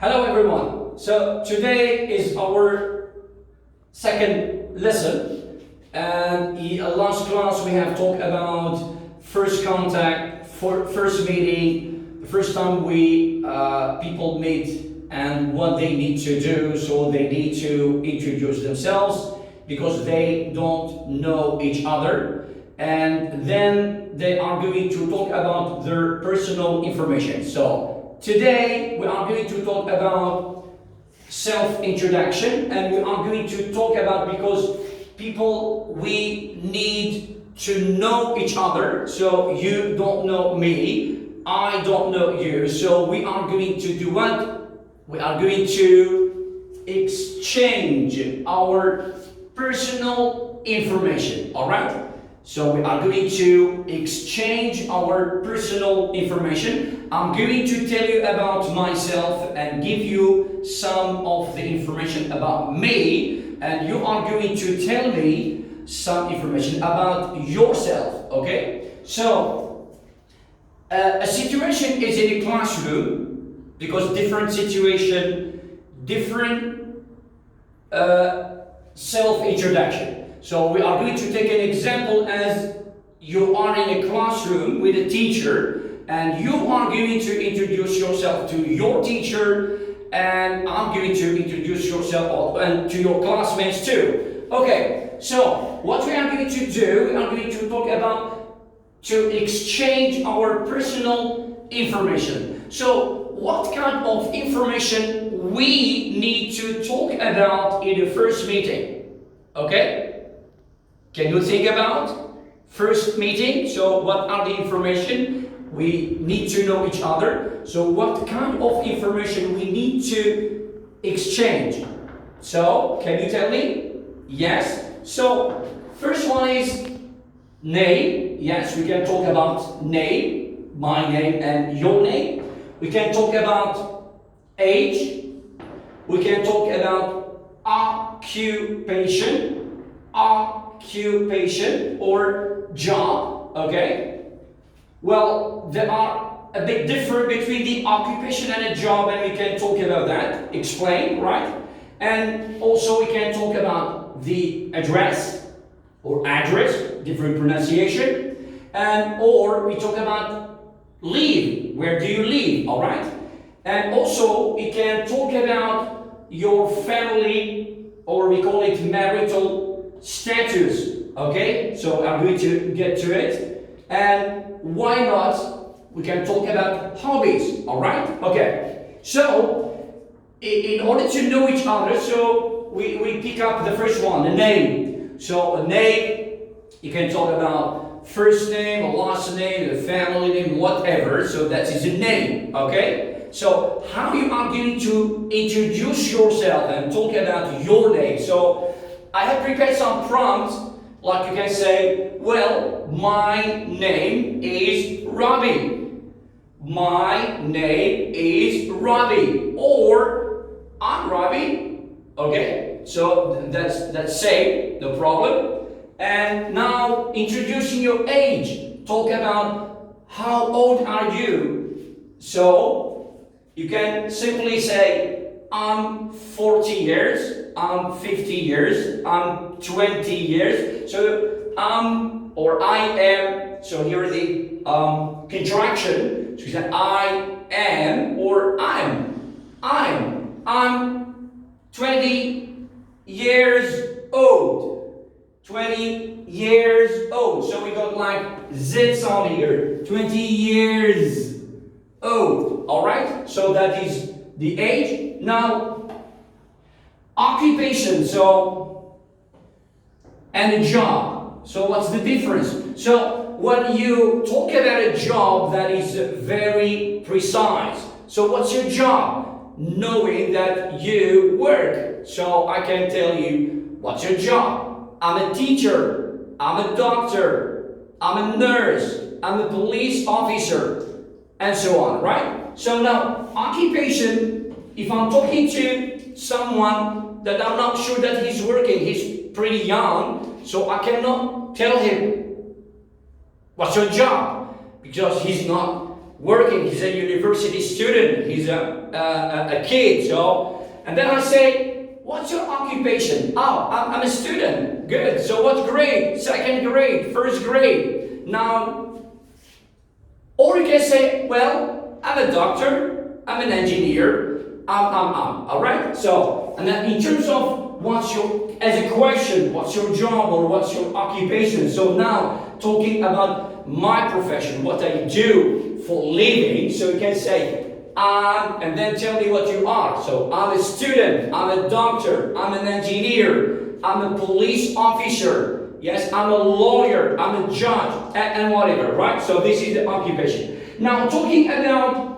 Hello everyone. So today is our second lesson, and in the last class we have talked about first contact, first meeting, the first time we people meet and what they need to do. So they need to introduce themselves because they don't know each other, and then they are going to talk about their personal information. So today we are going to talk about self-introduction, and we are going to talk about, because people, we need to know each other. So you don't know me, I don't know you. So we are going to do what? We are going to exchange our personal information, all right? So we are going to exchange our personal information. I'm going to tell you about myself and give you some of the information about me, and you are going to tell me some information about yourself, okay? So, a situation is in a classroom, because different situation, different self-introduction. So we are going to take an example as you are in a classroom with a teacher, and you are going to introduce yourself to your teacher, and I'm going to introduce yourself and to your classmates too. Okay, so what we are going to do, we are going to talk about to exchange our personal information. So what kind of information we need to talk about in the first meeting? Okay? Can you think about first meeting? So what are the information? We need to know each other. So what kind of information we need to exchange? So can you tell me? Yes. So first one is name. Yes, we can talk about name, my name and your name. We can talk about age. We can talk about occupation or job, okay? Well, there are a big difference between the occupation and a job, and we can talk about that, explain, right? And also we can talk about the address, different pronunciation, and or we talk about live, where do you live, all right? And also we can talk about your family, or we call it marital status, okay? So I'm going to get to it. And why not, we can talk about hobbies, all right? Okay, so in order to know each other, so we pick up the first one, the name. So a name, you can talk about first name, a last name, a family name, whatever. So that is a name, okay? So how you are going to introduce yourself and talk about your name. So I have prepared some prompts, like you can say, well, my name is Rabie. My name is Rabie. Or I'm Rabie. Okay, so that's safe, no problem. And now introducing your age. Talk about how old are you. So you can simply say, I'm 40 years, I'm 50 years, I'm 20 years. So or I am, so here is the contraction. So you say I am or I'm 20 years old. 20 years old. So we got like zits on here. 20 years old. Alright? So that is the age. Now, occupation, so, and a job. So what's the difference? So when you talk about a job, that is very precise. So what's your job? Knowing that you work. So I can tell you, what's your job? I'm a teacher, I'm a doctor, I'm a nurse, I'm a police officer, and so on, right? So now, occupation, if I'm talking to someone that I'm not sure that he's working, he's pretty young, so I cannot tell him, what's your job? Because he's not working. He's a university student. He's a kid. So, and then I say, what's your occupation? Oh, I'm a student. Good. So what grade? Second grade, first grade. Now, or you can say, well, I'm a doctor. I'm an engineer. All right. So, and then in terms of what's your, as a question, what's your job or what's your occupation? So now talking about my profession, what I do for living. So you can say, and then tell me what you are. So I'm a student, I'm a doctor, I'm an engineer, I'm a police officer, yes, I'm a lawyer, I'm a judge, and whatever, right? So this is the occupation. Now talking about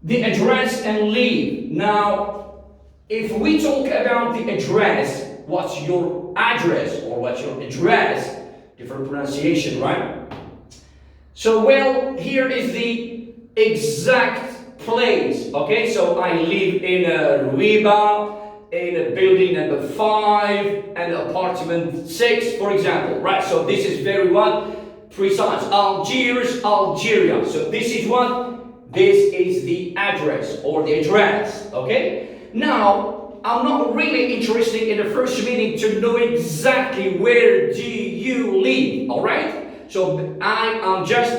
the address and leave. Now, if we talk about the address, what's your address or what's your address? Different pronunciation, right? So, well, here is the exact place. Okay, so I live in a Rabie, in a building number 5, and apartment 6, for example, right? So this is very what? Precise. Algiers, Algeria. So this is what? This is the address or the address, okay? Now, I'm not really interested in the first meeting to know exactly where do you live, all right? So I am just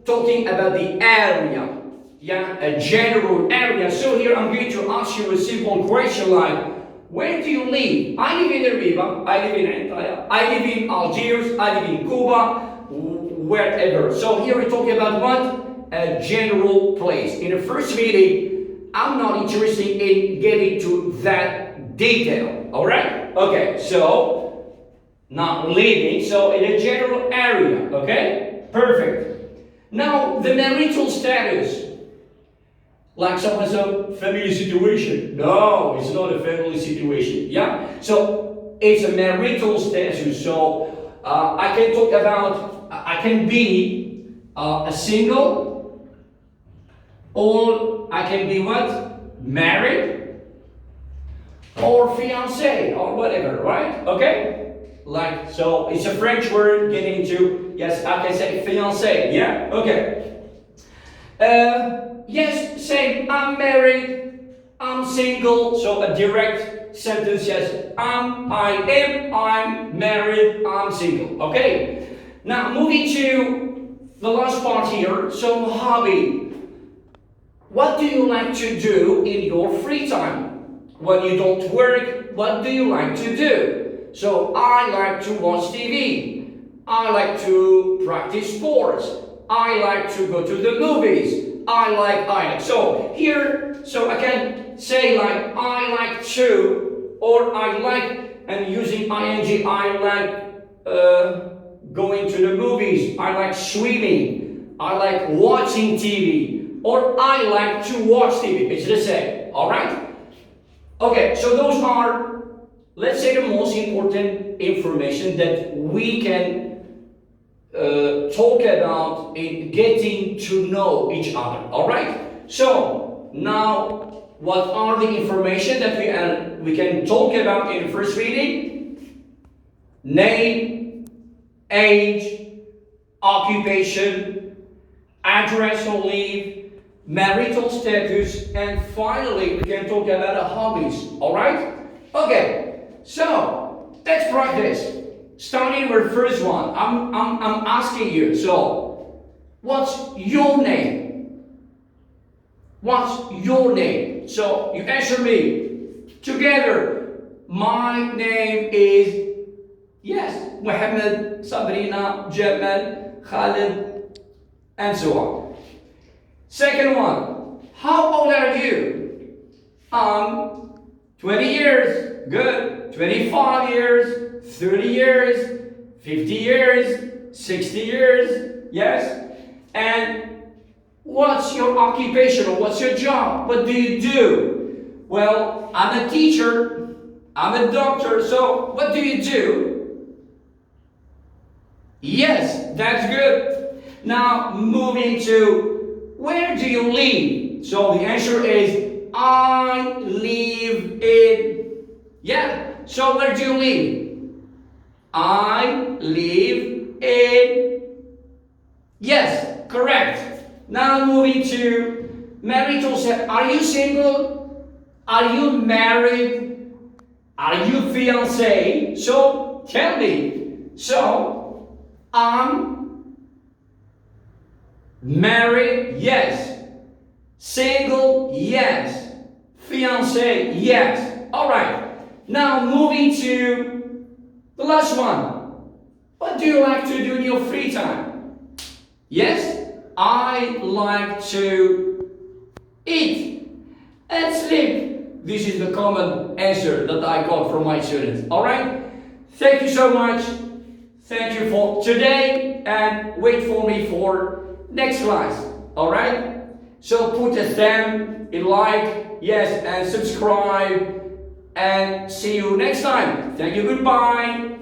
talking about the area, yeah, a general area. So here I'm going to ask you a simple question like, where do you live? I live in Rabie, I live in Antalya, I live in Algiers, I live in Cuba, wherever. So here we're talking about what? A general place. In the first meeting, I'm not interested in getting to that detail. All right? Okay, so not living, so in a general area. Okay? Perfect. Now, the marital status. Like someone's a family situation. No, it's not a family situation. Yeah? So, it's a marital status. So, I can talk about, I can be a single, or I can be what? Married, or fiancé, or whatever, right? Okay? Like, so it's a French word getting into, yes, I can say fiancé, yeah? Okay. Yes, same, I'm married, I'm single, so a direct sentence, yes, I'm married, I'm single, okay? Now, moving to the last part here, so hobby. What do you like to do in your free time? When you don't work, what do you like to do? So I like to watch TV. I like to practice sports. I like to go to the movies. I like. So here, so I can say like I like to, or I like, and using ing, I like going to the movies. I like swimming. I like watching TV. Or I like to watch TV. It's the same. Alright? Okay, so those are, let's say, the most important information that we can talk about in getting to know each other. Alright? So, now, what are the information that we can talk about in the first reading? Name, age, occupation, address or leave, marital status, and finally we can talk about hobbies. All right? Okay. So let's practice. Starting with the first one, I'm asking you. So, what's your name? What's your name? So you answer me together. My name is, yes, Muhammad, Sabrina, Jamal, Khalid, and so on. Second one, how old are you? 20 years, good. 25 years, 30 years, 50 years, 60 years, yes. And what's your occupation or what's your job? What do you do? Well, I'm a teacher, I'm a doctor, so what do you do? Yes, that's good. Now, moving to where do you live? So the answer is I live in, yeah. So where do you live? I live in, yes, correct. Now moving to marital sex. Are you single? Are you married? Are you fiancé? So tell me. So I'm married, yes. Single, yes. Fiancé, yes. All right. Now moving to the last one. What do you like to do in your free time? Yes, I like to eat and sleep. This is the common answer that I got from my students. All right. Thank you so much. Thank you for today, and wait for me for next class. All right. So put a thumb, a like, yes, and subscribe, and see you next time. Thank you. Goodbye.